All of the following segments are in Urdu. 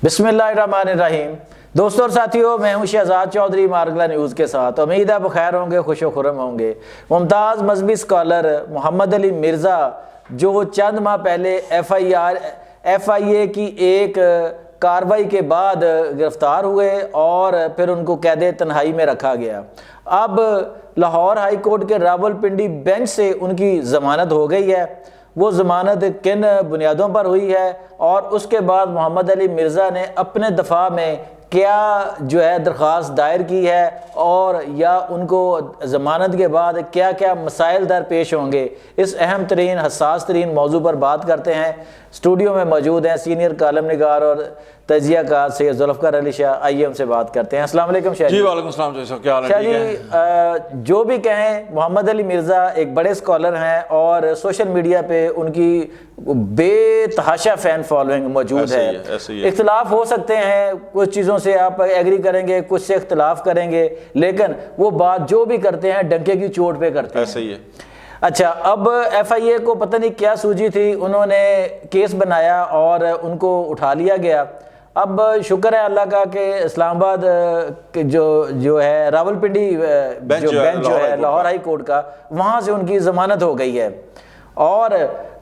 بسم اللہ الرحمن الرحیم۔ دوستوں اور ساتھیوں، میں ہوں شہزاد چودھری مارگلا نیوز کے ساتھ۔ امید ہے بخیر ہوں گے، خوش و خرم ہوں گے۔ ممتاز مذہبی اسکالر محمد علی مرزا جو چند ماہ پہلے ایف آئی اے کی ایک کارروائی کے بعد گرفتار ہوئے اور پھر ان کو قید تنہائی میں رکھا گیا، اب لاہور ہائی کورٹ کے راولپنڈی بینچ سے ان کی ضمانت ہو گئی ہے۔ وہ ضمانت کن بنیادوں پر ہوئی ہے اور اس کے بعد محمد علی مرزا نے اپنے دفاع میں کیا درخواست دائر کی ہے اور یا ان کو ضمانت کے بعد کیا کیا مسائل درپیش ہوں گے، اس اہم ترین حساس ترین موضوع پر بات کرتے ہیں۔ اسٹوڈیو میں موجود ہیں سینئر کالم نگار اور تجزیہ کار سید ذوالفقار علی شاہ، آئیے ہم سے بات کرتے ہیں۔ السلام علیکم شاہ جی۔ وعلیکم السلام صاحب، کیا حال ہے؟ شاہ جی، جو بھی کہیں، محمد علی مرزا ایک بڑے اسکالر ہیں اور سوشل میڈیا پہ ان کی بے تحاشا فین فالوئنگ موجود ہے۔ اختلاف ہو سکتے ہیں، کچھ چیزوں سے آپ ایگری کریں گے، کچھ سے اختلاف کریں گے، لیکن وہ بات جو بھی کرتے ہیں ڈنکے کی چوٹ پہ کرتے ہیں۔ ایسا ہی ہے۔ اچھا، اب ایف آئی اے کو پتہ نہیں کیا سوجی تھی، انہوں نے کیس بنایا اور ان کو اٹھا لیا گیا۔ اب شکر ہے اللہ کا کہ اسلام آباد جو ہے راولپنڈی بینچ جو ہے لاہور ہائی کورٹ کا، وہاں سے ان کی ضمانت ہو گئی ہے۔ اور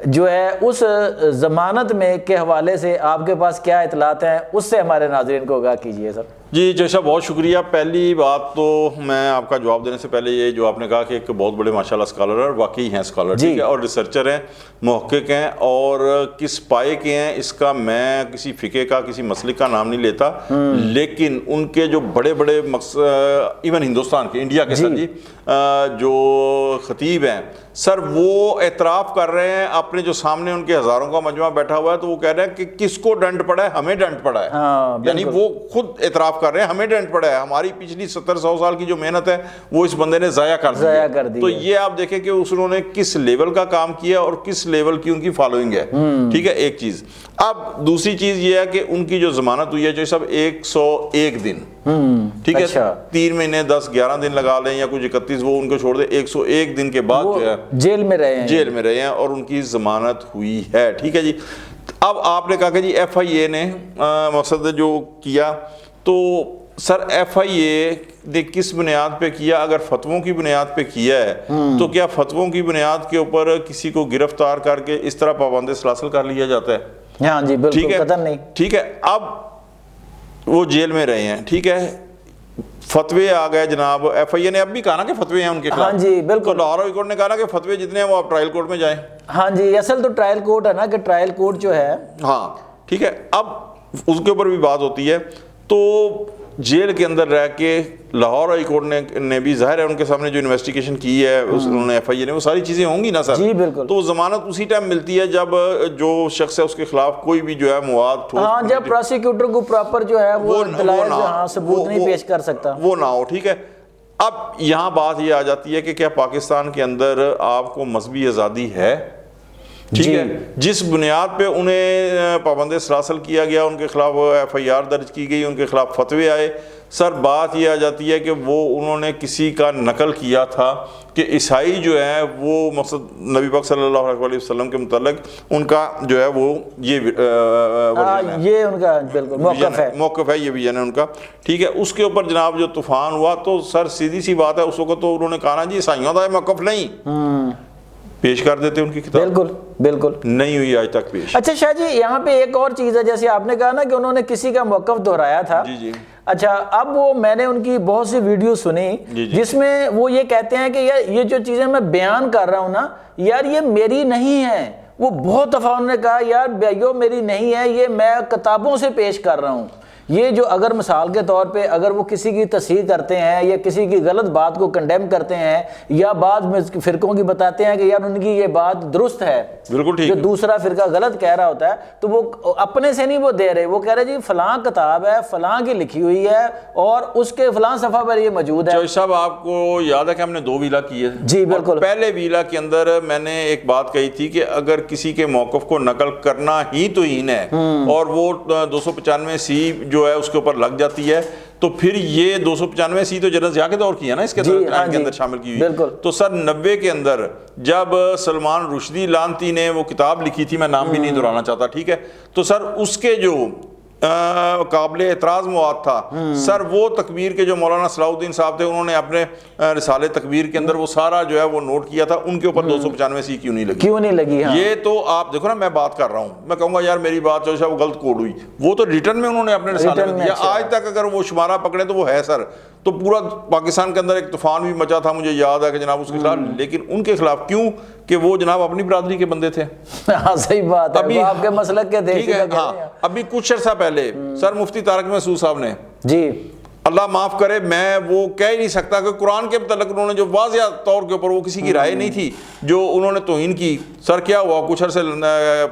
جو ہے اس ضمانت میں کے حوالے سے آپ کے پاس کیا اطلاعات ہیں، اس سے ہمارے ناظرین کو آگاہ کیجیے سر۔ جی جیسا بہت شکریہ۔ پہلی بات تو میں آپ کا جواب دینے سے پہلے یہ جو آپ نے کہا کہ ایک بہت بڑے ماشاءاللہ اسکالر ہے، اور واقعی ہیں اسکالر، ٹھیک ہے، اور ریسرچر ہیں، محقق ہیں، اور کس پائے کے ہیں اس کا میں کسی فقہ کا کسی مسلک کا نام نہیں لیتا، لیکن ان کے جو بڑے بڑے ایون ہندوستان کے، انڈیا کے سر جی جو خطیب ہیں سر، وہ اعتراف کر رہے ہیں اپنے جو سامنے ان کے ہزاروں کا مجمع بیٹھا ہوا ہے، تو وہ کہہ رہے ہیں کہ کس کو ڈنڈ پڑا ہے؟ ہمیں ڈنڈ پڑا ہے۔ یعنی وہ خود اعتراف کر رہے ہیں ہمیں ڈنڈ پڑا ہے، ہماری پچھلی 70-100 سال کی جو محنت ہے وہ اس بندے نے ضائع کر دی۔ تو یہ آپ دیکھیں کہ انہوں نے کس لیول کا کام کیا اور کس لیول کی ان کی فالوئنگ ہے، ٹھیک ہے، ایک چیز۔ اب دوسری چیز یہ ہے کہ ان کی جو ضمانت ہوئی ہے جو سب 101 دن، ٹھیک ہے، 3 مہینے 10-11 دن لگا لیں یا کچھ 31، وہ ان کو چھوڑ دیں، 101 دن کے بعد جو ہے جیل میں رہے ہیں اور ان کی ضمانت ہوئی ہے، ٹھیک ہے جی۔ اب آپ نے کہا کہ جی ایف آئی اے نے مقصد جو کیا، تو سر ایف آئی اے نے کس بنیاد پہ کیا؟ اگر فتووں کی بنیاد پہ کیا ہے تو کیا فتووں کی بنیاد کے اوپر کسی کو گرفتار کر کے اس طرح پابند سلاسل کر لیا جاتا ہے؟ ہاں جی بالکل، قطعاً نہیں۔ ٹھیک ہے، اب وہ جیل میں رہے ہیں، ٹھیک ہے، فتوے آ گئے جناب، ایف آئی اے نے اب بھی کہا نا کہ فتوے ہیں ان کے خلاف۔ ہاں جی بالکل، تو لاہور ہائی کورٹ نے کہا نا کہ فتوے جتنے ہیں وہ آپ ٹرائل کورٹ میں جائیں۔ ہاں جی، اصل تو ٹرائل کورٹ ہے نا، کہ ٹرائل کورٹ جو ہے، ہاں ٹھیک ہے، اب اس کے اوپر بھی بات ہوتی ہے۔ تو جیل کے اندر رہ کے لاہور ہائی کورٹ نے بھی ظاہر ہے ان کے سامنے جو انویسٹیگیشن کی ہے انہوں نے ایف آئی اے نے، وہ ساری چیزیں ہوں گی نا سر؟ جی بالکل۔ تو ضمانت اسی ٹائم ملتی ہے جب جو شخص ہے اس کے خلاف کوئی بھی جو ہے مواد، ہاں، جب پراسیکیوٹر کو پراپر جو ہے وہ دلائل ثبوت نہیں پیش کر سکتا، وہ نہ ہو، ٹھیک ہے۔ اب یہاں بات یہ آ جاتی ہے کہ کیا پاکستان کے اندر آپ کو مذہبی آزادی ہے؟ ٹھیک ہے، جس بنیاد پہ انہیں پابند سلاسل کیا گیا، ان کے خلاف ایف آئی آر درج کی گئی، ان کے خلاف فتوے آئے، سر بات یہ آ جاتی ہے کہ وہ انہوں نے کسی کا نقل کیا تھا کہ عیسائی جو ہے وہ مقصد نبی پاک صلی اللہ علیہ وسلم کے متعلق ان کا جو ہے وہ یہ ان کا بالکل موقف ہے، یہ بھی ہے ان کا، ٹھیک ہے۔ اس کے اوپر جناب جو طوفان ہوا تو سر سیدھی سی بات ہے، اس وقت تو انہوں نے کہا نا جی عیسائیوں کا موقف نہیں، پیش کر دیتے ان کی کتاب، بالکل بالکل نہیں ہوئی آج تک پیش۔ اچھا شاہ جی، یہاں پہ ایک اور چیز ہے، جیسے آپ نے کہا نا کہ انہوں نے کسی کا موقف دہرایا تھا، جی جی، اچھا، اب وہ میں نے ان کی بہت سی ویڈیو سنی جس میں وہ یہ کہتے ہیں کہ یار یہ جو چیزیں میں بیان کر رہا ہوں نا یار یہ میری نہیں ہے، وہ بہت دفعہ انہوں نے کہا یار بھائیو میری نہیں ہے، یہ میں کتابوں سے پیش کر رہا ہوں۔ یہ جو اگر مثال کے طور پہ اگر وہ کسی کی تصحیح کرتے ہیں یا کسی کی غلط بات کو کنڈیم کرتے ہیں یا بعض فرقوں کی بتاتے ہیں کہ یار ان کی یہ بات درست ہے، بالکل ٹھیک، جو دوسرا فرقہ غلط کہہ رہا ہوتا ہے، تو وہ اپنے سے نہیں وہ دے رہے، وہ کہہ رہے جی فلاں کتاب ہے، فلاں کی لکھی ہوئی ہے اور اس کے فلاں صفحہ پر یہ موجود ہے۔ جوش صاحب آپ کو یاد ہے کہ ہم نے 2 ویلا کیے؟ جی بالکل۔ پہلے ویلا کے اندر میں نے ایک بات کہی تھی کہ اگر کسی کے موقف کو نقل کرنا ہی توہین ہے اور وہ 295C جو ہے اس کے اوپر لگ جاتی ہے، تو پھر یہ 295 تو جنرل ضیاء کے دور کی ہے نا، اس کے اندر شامل کی ہوئی۔ تو سر 90 کے اندر جب سلمان رشدی لانتی نے وہ کتاب لکھی تھی، میں نام بھی نہیں دہرانا چاہتا، ٹھیک ہے، تو سر اس کے جو قابل اعتراض مواد تھا سر، وہ تکبیر کے جو مولانا صلاح الدین صاحب تھے انہوں نے اپنے رسالے تکبیر کے اندر وہ سارا جو ہے وہ نوٹ کیا تھا، ان کے اوپر 295 سی کیوں نہیں لگی؟ ہاں یہ تو آپ دیکھو نا، میں بات کر رہا ہوں، میں کہوں گا یار میری بات جو ہے وہ غلط کوڈ ہوئی، وہ تو ریٹرن میں انہوں نے اپنے رسالے میں دیا، آج تک اگر وہ شمارہ پکڑے تو وہ ہے سر۔ تو پورا پاکستان کے اندر ایک طوفان بھی مچا تھا، مجھے یاد ہے کہ جناب اس کے خلاف، لیکن ان کے خلاف کیوں؟ کہ وہ جناب اپنی برادری کے بندے تھے۔ ہاں صحیح بات ہے، وہ آپ کے مسلک کے ٹھیک ہے۔ ہاں ابھی کچھ عرصہ پہلے سر مفتی طارق مسعود صاحب نے، جی اللہ معاف کرے میں وہ کہہ ہی نہیں سکتا کہ قرآن کے متعلق انہوں نے جو واضح طور کے اوپر، وہ کسی کی رائے نہیں تھی، جو انہوں نے توہین کی، سر کیا ہوا، کچھ عرصے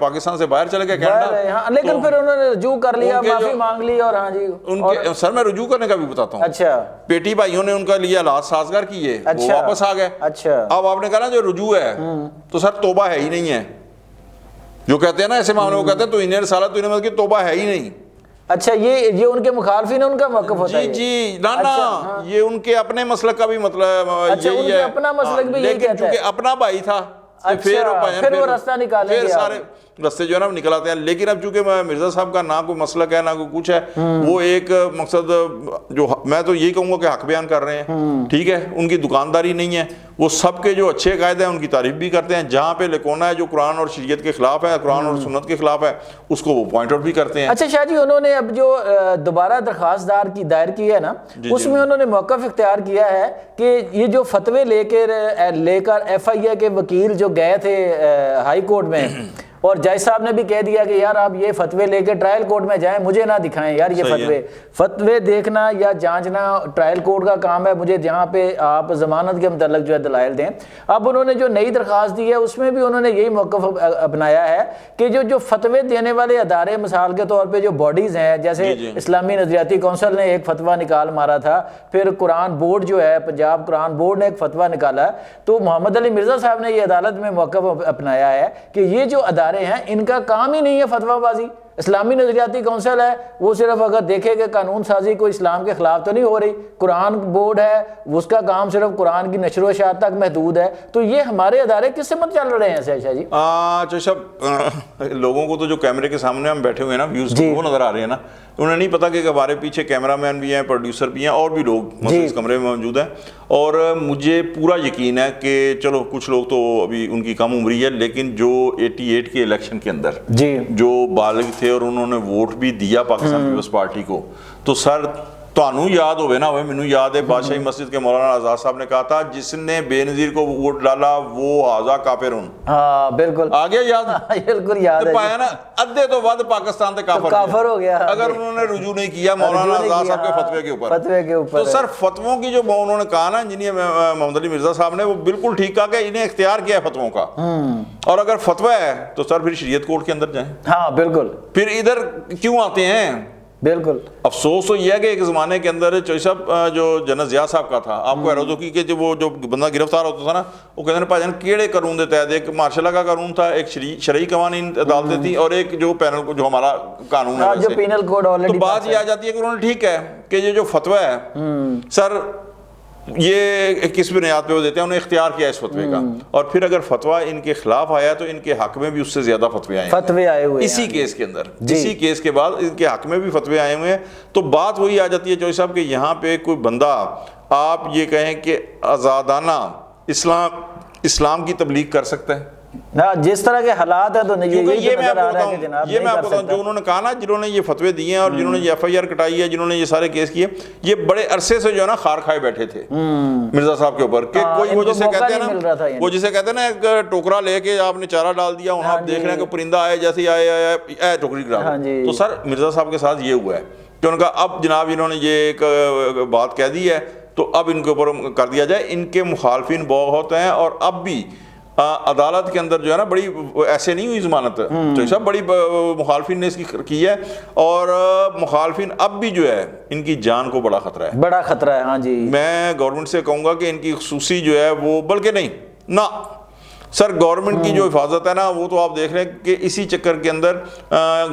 پاکستان سے باہر چلے گئے کینیڈا، لیکن پھر انہوں نے رجوع کر لیا، معافی مانگ لی، اور ہاں جی ان کے سر میں رجوع کرنے کا بھی بتاتا ہوں۔ اچھا، پیٹی بھائیوں نے ان کا لیے حالات سازگار کیے، وہ واپس آ گئے۔ اچھا، اب آپ نے کہا نا جو رجوع ہے تو سر توبہ ہے ہی نہیں ہے، جو کہتے ہیں نا ایسے معاملے، وہ کہتے ہیں تو انہیں رسالہ تو انہیں مطلب کہ توبہ ہے ہی نہیں۔ اچھا، یہ ان کے مخالفین ان کا موقف ہوتا ہے؟ جی نا یہ ان کے اپنے مسلک کا بھی مطلب یہی ہے، اپنا مسلک بھی یہی کہتا ہے، لیکن چونکہ اپنا بھائی تھا پھر وہ رستہ نکالے گا، پھر سارے رستے جو ہے نا نکل آتے ہیں۔ لیکن اب چونکہ مرزا صاحب کا نہ کوئی مسلک ہے نہ کوئی کچھ ہے، وہ ایک مقصد جو میں تو یہی کہوں گا کہ حق بیان کر رہے ہیں، ٹھیک ہے، ان کی دکانداری نہیں ہے، وہ سب کے جو اچھے قائد ہیں ان کی تعریف بھی کرتے ہیں، جہاں پہ لکونا ہے جو قرآن اور شریعت کے خلاف ہے، قرآن اور سنت کے خلاف ہے، اس کو وہ پوائنٹ آؤٹ بھی کرتے ہیں۔ اچھا شاہ جی، انہوں نے اب جو دوبارہ درخواست دائر کی ہے نا، اس میں انہوں نے موقف اختیار کیا ہے کہ یہ جو فتوے لے کر ایف آئی اے کے وکیل جو گئے تھے ہائی کورٹ میں، اور جج صاحب نے بھی کہہ دیا کہ یار آپ یہ فتوے لے کے ٹرائل کورٹ میں جائیں، مجھے نہ دکھائیں یار یہ فتوے دیکھنا یا جانچنا ٹرائل کورٹ کا کام ہے، مجھے جہاں پہ آپ ضمانت کے متعلق جو ہے دلائل دیں۔ اب انہوں نے جو نئی درخواست دی ہے اس میں بھی انہوں نے یہی موقف اپنایا ہے کہ جو فتوے دینے والے ادارے، مثال کے طور پہ جو باڈیز ہیں، جیسے اسلامی نظریاتی کونسل نے ایک فتویٰ نکال مارا تھا، پھر قرآن بورڈ جو ہے، پنجاب قرآن بورڈ نے ایک فتویٰ نکالا ہے، تو محمد علی مرزا صاحب نے یہ عدالت میں موقف اپنایا ہے کہ یہ جو ادارے ہیں ان کا کام ہی نہیں ہے فتویٰ بازی۔ اسلامی نظریاتی کونسل ہے، وہ صرف اگر دیکھے کہ قانون سازی کوئی اسلام کے خلاف تو نہیں ہو رہی، قرآن بورڈ ہے اس کا کام صرف قرآن کی نشر و اشاعت تک محدود ہے، تو یہ ہمارے ادارے کس سے مت چل رہے ہیں شاہ جی؟ جو سب لوگوں کو تو جو کیمرے کے سامنے ہم بیٹھے ہوئے ہیں نا، ویوز وہ نظر آ رہے ہیں نا، انہیں نہیں پتا کہ ہمارے پیچھے کیمرہ مین بھی ہیں، پروڈیوسر بھی ہیں، اور بھی لوگ اس کمرے میں موجود ہیں، اور مجھے پورا یقین ہے کہ چلو کچھ لوگ تو ابھی ان کی کم عمری ہے، لیکن جو 88 کے الیکشن کے اندر جو بالغ تھے اور انہوں نے ووٹ بھی دیا پاکستان پیپلز پارٹی کو، تو سر تانوں یاد ہوئے نا، مینوں یاد ہے بادشاہی مسجد کے مولانا آزاد صاحب نے کہا تھا جس نے بے نظیر کو ووٹ ڈالا وہ آزا کافرون۔ ہاں بالکل آ گیا یاد، بالکل یاد ہے، پایا نا ادھے تو ود پاکستان تے کافر ہو گیا اگر انہوں نے رجوع نہیں کیا مولانا آزاد صاحب کے فتوے کے اوپر۔ تو سر فتووں کی جو انہوں نے کہا نا انجینئر محمد علی مرزا صاحب نے، وہ بالکل ٹھیک کہا کہ انہیں اختیار کیا ہے فتووں کا، اور اگر فتویٰ ہے تو سر پھر شریعت کورٹ کے اندر جائیں۔ ہاں بالکل، پھر ادھر کیوں آتے ہیں؟ بالکل افسوس تو یہ ہے کہ ایک زمانے کے اندر چوئی صاحب جو جنرل ضیاء صاحب کا تھا، آپ کو حیرت ہوگی کہ وہ جو بندہ گرفتار ہوتا تھا نا، وہ کہتے ہیں بھائی جان کیڑے قانون دے تحت، ایک مارشل لا کا قانون تھا، ایک شرعی قوانین عدالتیں تھیں، اور ایک جو پینل جو ہمارا قانون ہے جو پینل کوڈ آلریڈی، تو بات یہ آ جاتی ہے کہ انہوں نے ٹھیک ہے کہ یہ جو فتویٰ ہے سر یہ کس بنیاد پہ وہ دیتے ہیں، انہیں اختیار کیا اس فتوے کا، اور پھر اگر فتویٰ ان کے خلاف آیا تو ان کے حق میں بھی اس سے زیادہ فتوے آئے ہوئے اسی کیس کے اندر، اسی کیس کے بعد ان کے حق میں بھی فتوے آئے ہوئے ہیں۔ تو بات وہی آ جاتی ہے چوئی صاحب کہ یہاں پہ کوئی بندہ آپ یہ کہیں کہ آزادانہ اسلام کی تبلیغ کر سکتا ہے، جس طرح کے حالات ہیں، تو یہ میں آپ کو جو انہوں نے کہا نا، جنہوں نے یہ فتوے دیے ہیں اور جنہوں نے یہ ایف آئی آر کٹائی ہے، جنہوں نے یہ سارے کیس کیے، یہ بڑے عرصے سے جو ہے نا خار کھائے بیٹھے تھے مرزا صاحب کے اوپر، کہ کوئی وہ جسے کہتے ہیں نا ایک ٹوکرا لے کے آپ نے چارہ ڈال دیا، آپ دیکھ رہے ہیں کہ پرندہ آئے جیسے آئے ٹوکری گرا، تو سر مرزا صاحب کے ساتھ یہ ہوا ہے کہ ان کا اب جناب انہوں نے یہ ایک بات کہہ دی ہے تو اب ان کے اوپر کر دیا جائے۔ ان کے مخالفین بہت ہیں، اور اب بھی عدالت کے اندر جو ہے نا بڑی ایسے نہیں ہوئی ضمانت، تو سب بڑی مخالفین نے اس کی ہے، اور مخالفین اب بھی جو ہے ان کی جان کو بڑا خطرہ ہے۔ ہاں جی، میں گورنمنٹ سے کہوں گا کہ ان کی خصوصی جو ہے وہ، بلکہ نہیں نہ سر گورنمنٹ کی جو حفاظت ہے نا، وہ تو آپ دیکھ رہے ہیں کہ اسی چکر کے اندر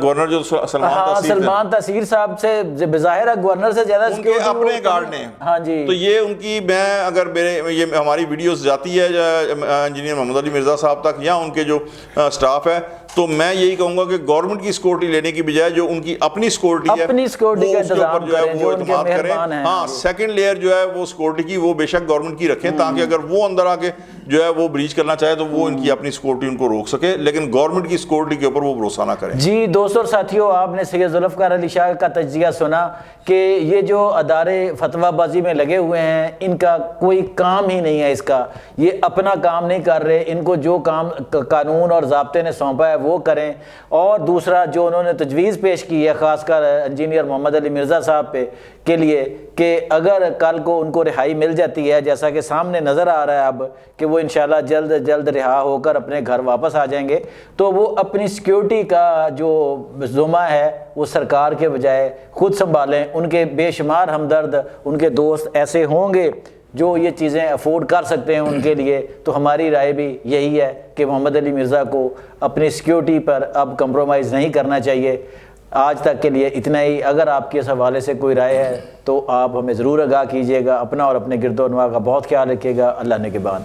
گورنر جو سلمان تاثیر صاحب سے بظاہر ہے گورنر سے زیادہ ان کے اپنے گارڈ نے، ہاں جی، تو یہ ان کی، میں اگر یہ ہماری ویڈیوز جاتی ہے انجینئر محمد علی مرزا صاحب تک یا ان کے جو سٹاف ہے، تو میں یہی کہوں گا کہ گورنمنٹ کی سیکورٹی لینے کی بجائے جو ان کی اپنی سیکورٹی ہے اپنی سیکورٹی کا انتظام کریں، وہ جو ان کے اعتماد کریں. مہربان ہیں. ہاں سیکنڈ لیئر جو ہے وہ سیکورٹی کی وہ بے شک گورنمنٹ کی رکھیں تاکہ اگر وہ اندر آ کے جو ہے وہ بریچ کرنا چاہے تو وہ ان کی اپنی سیکورٹی ان کو روک سکے، لیکن گورنمنٹ کی سیکورٹی کے اوپر وہ بھروسہ نہ کریں. جی دوستوں اور ساتھیوں، آپ نے سید ذوالفقار علی شاہ کا تجزیہ سنا کہ یہ جو ادارے فتویٰ بازی میں لگے ہوئے ہیں ان کا کوئی کام ہی نہیں ہے، اس کا یہ اپنا کام نہیں کر رہے. ان کو جو کام قانون اور ضابطے نے سونپا ہے وہ کریں. اور دوسرا جو انہوں نے تجویز پیش کی ہے خاص کر انجینئر محمد علی مرزا صاحب پہ کے لیے کہ اگر کل کو ان کو رہائی مل جاتی ہے، جیسا کہ سامنے نظر آ رہا ہے اب کہ وہ انشاءاللہ جلد جلد رہا ہو کر اپنے گھر واپس آ جائیں گے، تو وہ اپنی سیکیورٹی کا جو ذمہ ہے وہ سرکار کے بجائے خود سنبھالیں. ان کے بے شمار ہمدرد، ان کے دوست ایسے ہوں گے جو یہ چیزیں افورڈ کر سکتے ہیں ان کے لیے. تو ہماری رائے بھی یہی ہے کہ محمد علی مرزا کو اپنی سیکیورٹی پر اب کمپرومائز نہیں کرنا چاہیے. آج تک کے لیے اتنا ہی. اگر آپ کے اس حوالے سے کوئی رائے ہے تو آپ ہمیں ضرور آگاہ کیجیے گا. اپنا اور اپنے گرد و نواح کا بہت خیال رکھیے گا. اللہ نگہبان.